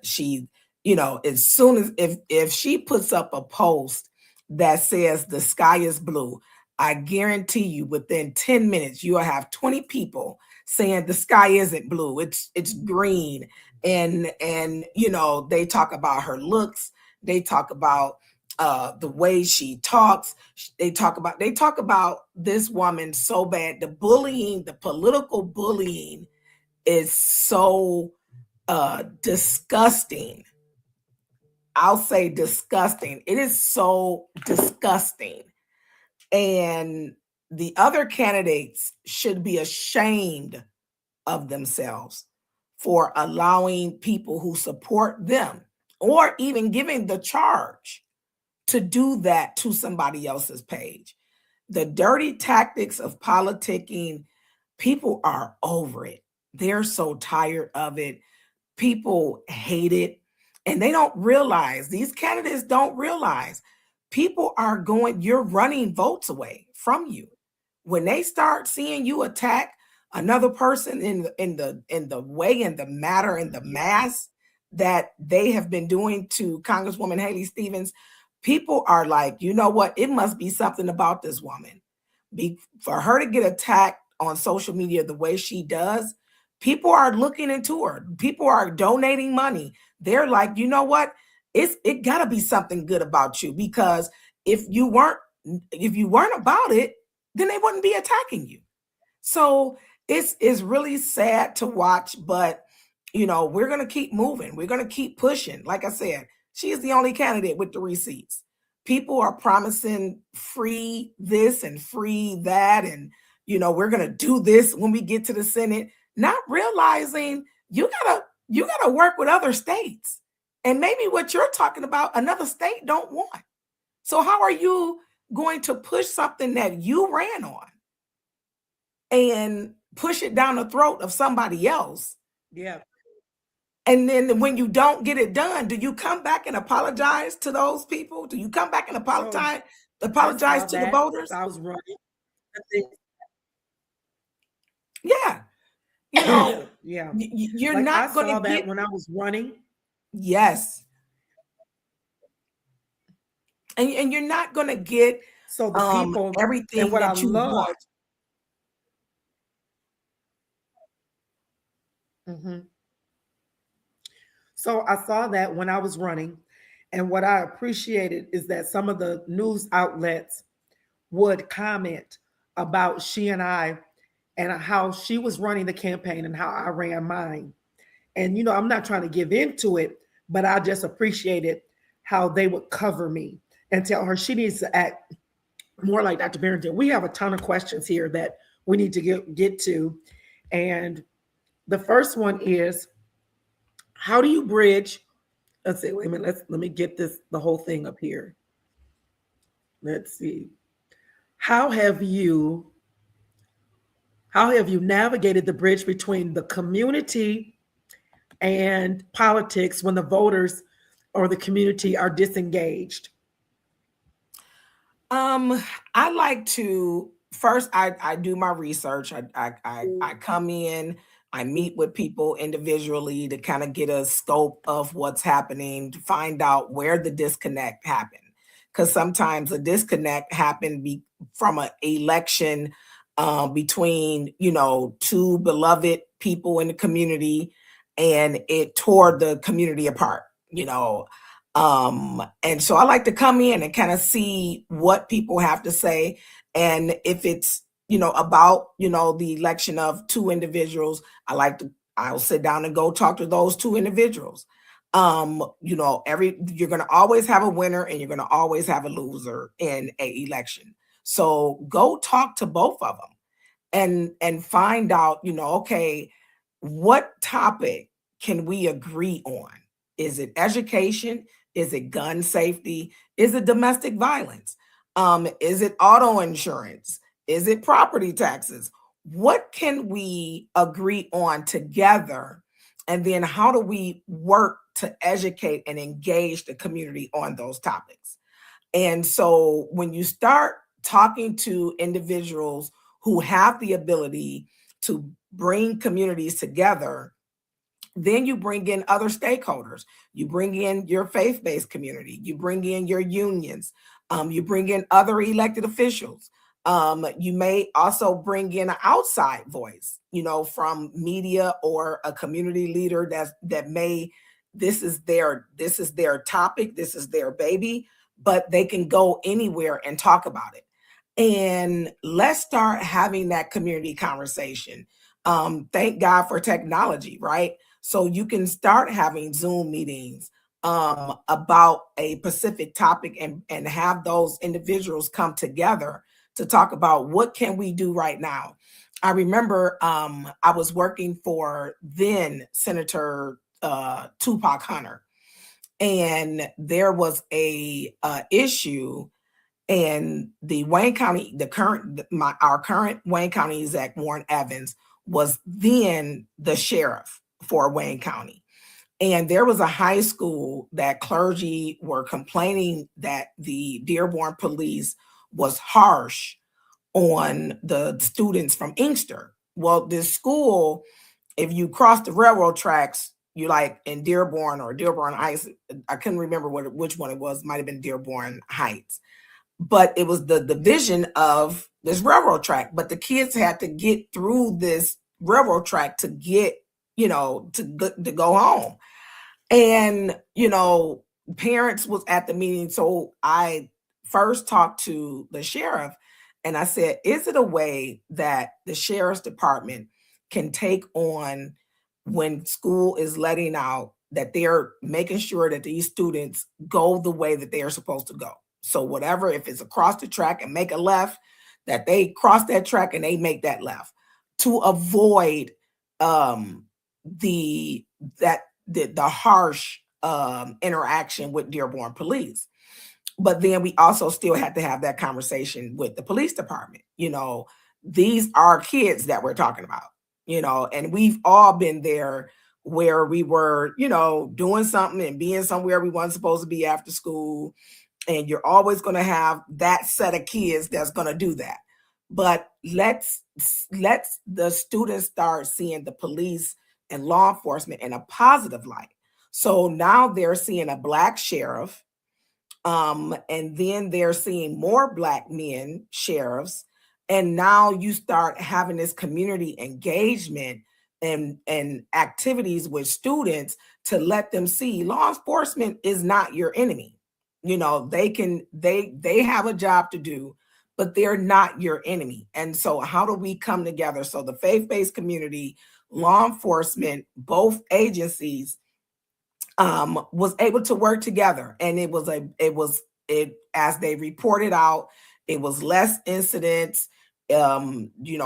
She, you know, as soon as if she puts up a post that says the sky is blue, I guarantee you within 10 minutes you'll have 20 people saying the sky isn't blue, it's green. And you know, they talk about her looks, they talk about the way she talks, they talk about this woman so bad. The bullying, the political bullying is so disgusting. I'll say disgusting. It is so disgusting. And the other candidates should be ashamed of themselves for allowing people who support them, or even giving the charge to do that to somebody else's page. The dirty tactics of politicking, people are over it. They're so tired of it. People hate it. And they don't realize, these candidates don't realize, people are going, you're running votes away from you. When they start seeing you attack another person in the way and the matter and the mass that they have been doing to Congresswoman Haley Stevens, people are like, you know what? It must be something about this woman. For her to get attacked on social media the way she does, people are looking into her. People are donating money. They're like, you know what? It got to be something good about you, because if you weren't about it, then they wouldn't be attacking you. So it's really sad to watch, but you know, we're going to keep moving. We're going to keep pushing. Like I said, she is the only candidate with 3 seats. people are promising free this and free that, and we're going to do this when we get to the Senate, not realizing you gotta work with other states, and maybe what you're talking about another state don't want. So how are you going to push something that you ran on and push it down the throat of somebody else? Yeah. And then when you don't get it done, do you come back and apologize to those people? Do you come back and So apologize I saw to the that voters? as I was running. I think, Yeah. yeah. You're Like I not going saw to that get, when I was running. yes. And you're not going to get So the people, and everything what I that you want. loved, mhm. So I saw that when I was running. And what I appreciated is that some of the news outlets would comment about she and I and how she was running the campaign and how I ran mine. And, I'm not trying to give into it, but I just appreciated how they would cover me and tell her she needs to act more like Dr. Barrington. We have a ton of questions here that we need to get to. And the first one is, how do you bridge? Let's see, wait a minute. Let me get the whole thing up here. Let's see. How have you navigated the bridge between the community and politics when the voters or the community are disengaged? I like to first I do my research. I come in, I meet with people individually to kind of get a scope of what's happening, to find out where the disconnect happened. Because sometimes a disconnect happened from an election between two beloved people in the community, and it tore the community apart. And so I like to come in and kind of see what people have to say. And if it's, about, the election of two individuals, I'll sit down and go talk to those two individuals. You're going to always have a winner and you're going to always have a loser in a election. So go talk to both of them and find out, okay, what topic can we agree on? Is it education? Is it gun safety? Is it domestic violence? Is it auto insurance? Is it property taxes? What can we agree on together? And then how do we work to educate and engage the community on those topics? And so when you start talking to individuals who have the ability to bring communities together, then you bring in other stakeholders. You bring in your faith-based community. You bring in your unions. You bring in other elected officials. You may also bring in an outside voice, from media or a community leader this is their topic, this is their baby, but they can go anywhere and talk about it. And let's start having that community conversation. Thank God for technology, right? So you can start having Zoom meetings about a specific topic and have those individuals come together to talk about what can we do right now. I remember I was working for then Senator Tupac Hunter, and there was a issue. And the Wayne County, our current Wayne County exec, Warren Evans, was then the sheriff for Wayne County. And there was a high school that clergy were complaining that the Dearborn police was harsh on the students from Inkster. Well, this school, if you cross the railroad tracks, you like in Dearborn or Dearborn Heights. I couldn't remember which one it was. Might have been Dearborn Heights. But it was the division of this railroad track. But the kids had to get through this railroad track to get, to go home. And, parents was at the meeting. So I first talked to the sheriff and I said, is it a way that the sheriff's department can take on when school is letting out that they're making sure that these students go the way that they are supposed to go? So whatever, if it's across the track and make a left, that they cross that track and they make that left to avoid the harsh interaction with Dearborn police. But then we also still had to have that conversation with the police department. These are kids that we're talking about, and we've all been there where we were, doing something and being somewhere we weren't supposed to be after school. And you're always going to have that set of kids that's going to do that. But let's the students start seeing the police and law enforcement in a positive light. So now they're seeing a Black sheriff, and then they're seeing more Black men sheriffs, and now you start having this community engagement and activities with students to let them see law enforcement is not your enemy. They have a job to do, but they're not your enemy. And so how do we come together? So the faith-based community, law enforcement, both agencies was able to work together. And it as they reported out, it was less incidents.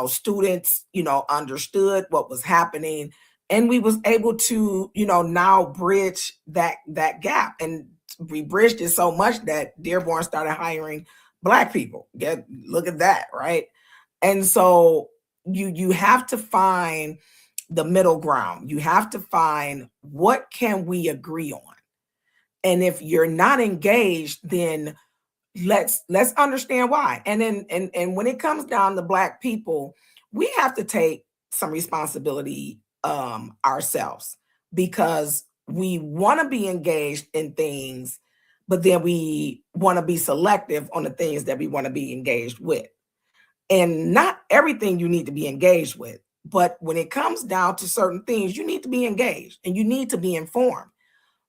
Students, understood what was happening, and we was able to, now bridge that gap. And we bridged it so much that Dearborn started hiring Black people. Look at that, right? And so you have to find the middle ground. You have to find what can we agree on. And if you're not engaged, then let's understand why. And then and when it comes down to Black people, we have to take some responsibility ourselves, because we want to be engaged in things, but then we want to be selective on the things that we want to be engaged with. And not everything you need to be engaged with, but when it comes down to certain things, you need to be engaged and you need to be informed.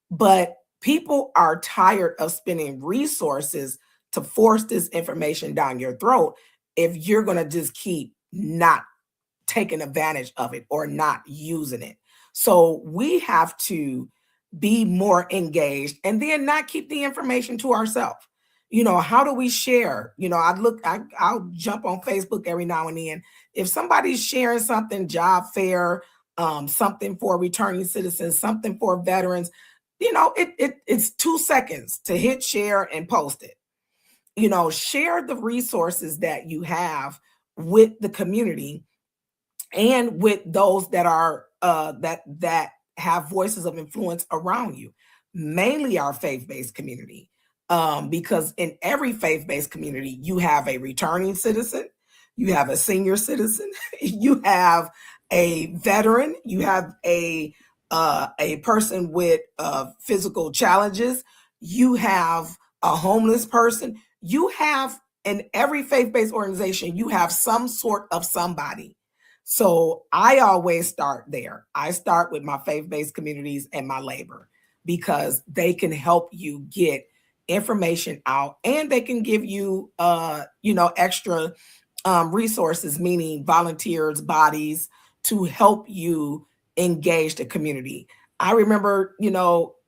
But people are tired of spending resources to force this information down your throat if you're going to just keep not taking advantage of it or not using it. So we have to be more engaged and then not keep the information to ourselves. How do we share? I'll jump on Facebook every now and then. If somebody's sharing something, job fair, something for returning citizens, something for veterans, it's 2 seconds to hit share and post it. Share the resources that you have with the community and with those that are that have voices of influence around you, mainly our faith-based community. Because in every faith-based community, you have a returning citizen, you have a senior citizen, you have a veteran, you have a person with physical challenges, you have a homeless person. You have, in every faith-based organization, you have some sort of somebody. So I always start there. I start with my faith-based communities and my labor, because they can help you get information out, and they can give you, extra resources, meaning volunteers, bodies, to help you engage the community. I remember,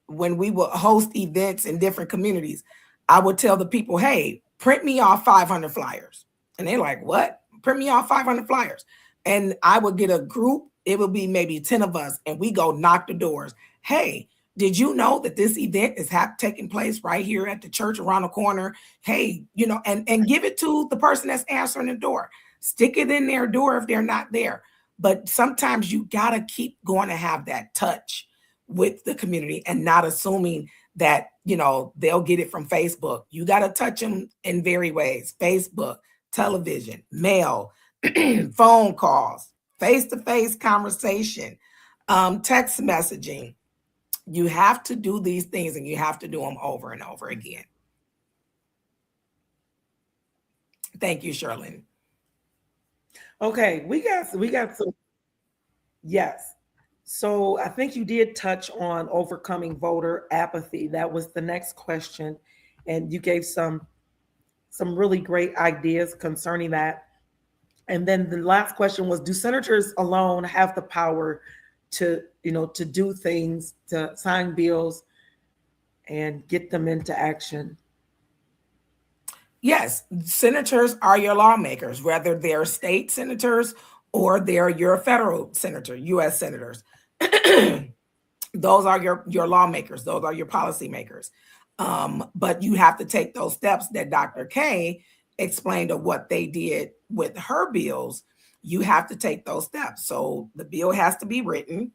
when we would host events in different communities, I would tell the people, hey, print me off 500 flyers. And they're like, what? Print me off 500 flyers. And I would get a group, it would be maybe 10 of us, and we go knock the doors. Hey, did you know that this event is taking place right here at the church around the corner? Hey, and give it to the person that's answering the door. Stick it in their door if they're not there. But sometimes you got to keep going to have that touch with the community and not assuming that, they'll get it from Facebook. You got to touch them in various ways: Facebook, television, mail, phone calls, face-to-face conversation, text messaging. You have to do these things, and you have to do them over and over again. Thank you, Sherlyn. Okay, we got some. Yes. So I think you did touch on overcoming voter apathy. That was the next question, and you gave some really great ideas concerning that. And then the last question was, do senators alone have the power to do things, to sign bills and get them into action? Yes, senators are your lawmakers, whether they're state senators or they're your federal senator, U.S. senators. Those are your lawmakers. Those are your policymakers. But you have to take those steps that Dr. K explained of what they did with her bills. You have to take those steps. So the bill has to be written.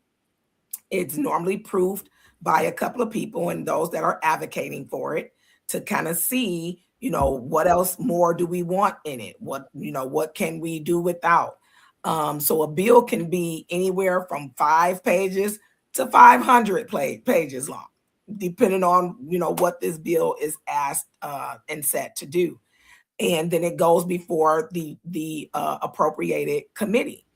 It's normally proofed by a couple of people and those that are advocating for it to kind of see, what else more do we want in it? What can we do without? So a bill can be anywhere from 5 pages to 500 pages long, depending on, what this bill is asked and set to do. And then it goes before the appropriated committee,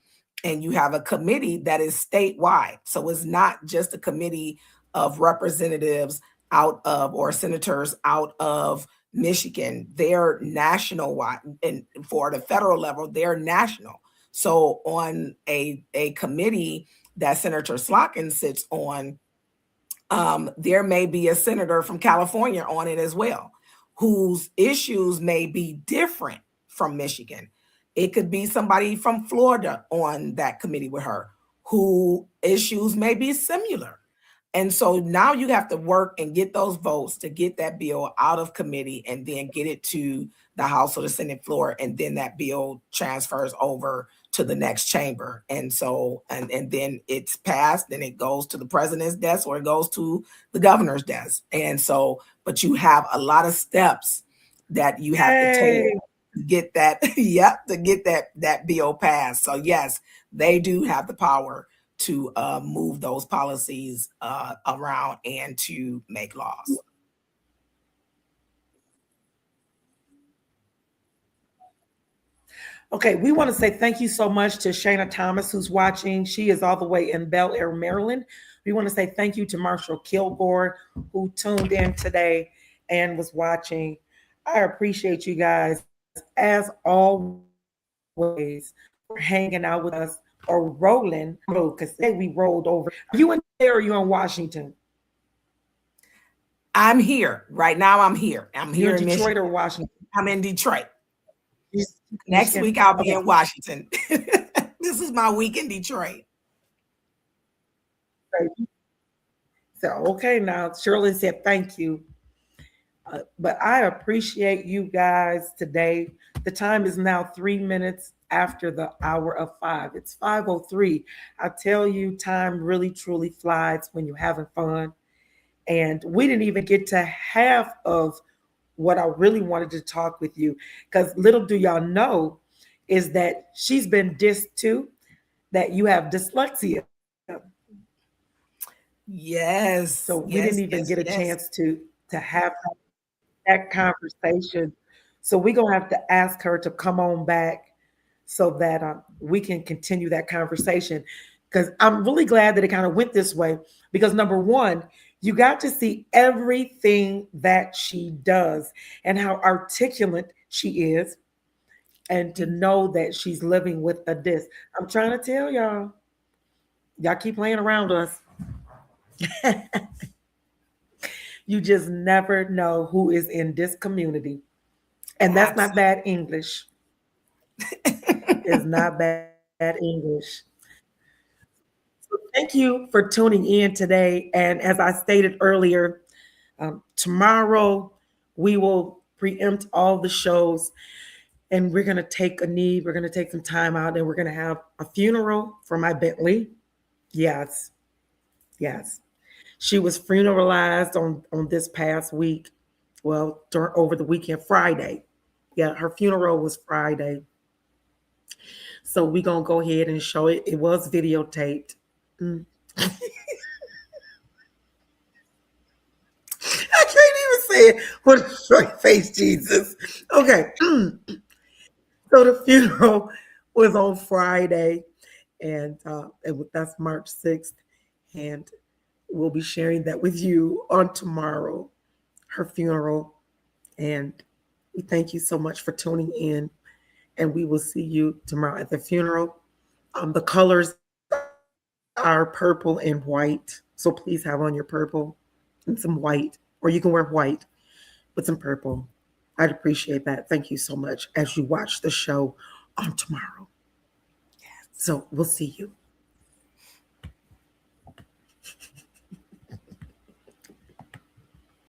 and you have a committee that is statewide. So it's not just a committee of representatives out of or senators out of Michigan. They're national wide, and for the federal level, they're national. So on a committee that Senator Slotkin sits on, there may be a senator from California on it as well, whose issues may be different from Michigan. It could be somebody from Florida on that committee with her, who issues may be similar. And so now you have to work and get those votes to get that bill out of committee and then get it to the House or the Senate floor. And then that bill transfers over to the next chamber. And so, and then it's passed, then it goes to the president's desk or it goes to the governor's desk. And so, but you have a lot of steps that you have to take to get that, to get that bill passed. So yes, they do have the power to move those policies around and to make laws. Okay, we want to say thank you so much to Shayna Thomas, who's watching. She is all the way in Bel Air, Maryland. We want to say thank you to Marshall Kilgore, who tuned in today and was watching. I appreciate you guys, as always, for hanging out with us or rolling, because today we rolled over. Are you in there or are you in Washington? I'm here. Right now, I'm here. I'm You're here in in Detroit Michigan. or Washington? I'm in Detroit. Next Michigan. week, I'll be Okay. in Washington. This is my week in Detroit. So, okay, now Shirley said thank you. But I appreciate you guys today. The time is now 3 minutes after the hour of 5. It's 5:03. I tell you, time really truly flies when you're having fun. And we didn't even get to half of what I really wanted to talk with you. Because little do y'all know is that she's been dissed too, that you have dyslexia. Yes, So we didn't yes, even yes, get a yes. chance to have that conversation. So we're gonna have to ask her to come on back so that we can continue that conversation. Because I'm really glad that it kind of went this way. Because number one, you got to see everything that she does and how articulate she is, and to know that she's living with a disc. I'm trying to tell y'all, y'all keep playing around us. You just never know who is in this community. And that's not Absolutely. bad English. It's not bad English. So thank you for tuning in today. And as I stated earlier, tomorrow we will preempt all the shows and we're going to take a knee. We're going to take some time out and we're going to have a funeral for my Bentley. Yes, yes. She was funeralized on this past week. Well, over the weekend, Friday. Yeah, her funeral was Friday. So we're gonna go ahead and show it. It was videotaped. Mm. I can't even say it with a straight face, Jesus. Okay. So the funeral was on Friday, and that's March 6th. And we'll be sharing that with you on tomorrow, her funeral. And we thank you so much for tuning in. And we will see you tomorrow at the funeral. The colors are purple and white. So please have on your purple and some white, or you can wear white with some purple. Okay. I'd appreciate that. Thank you so much as you watch the show on tomorrow. Yes. So we'll see you.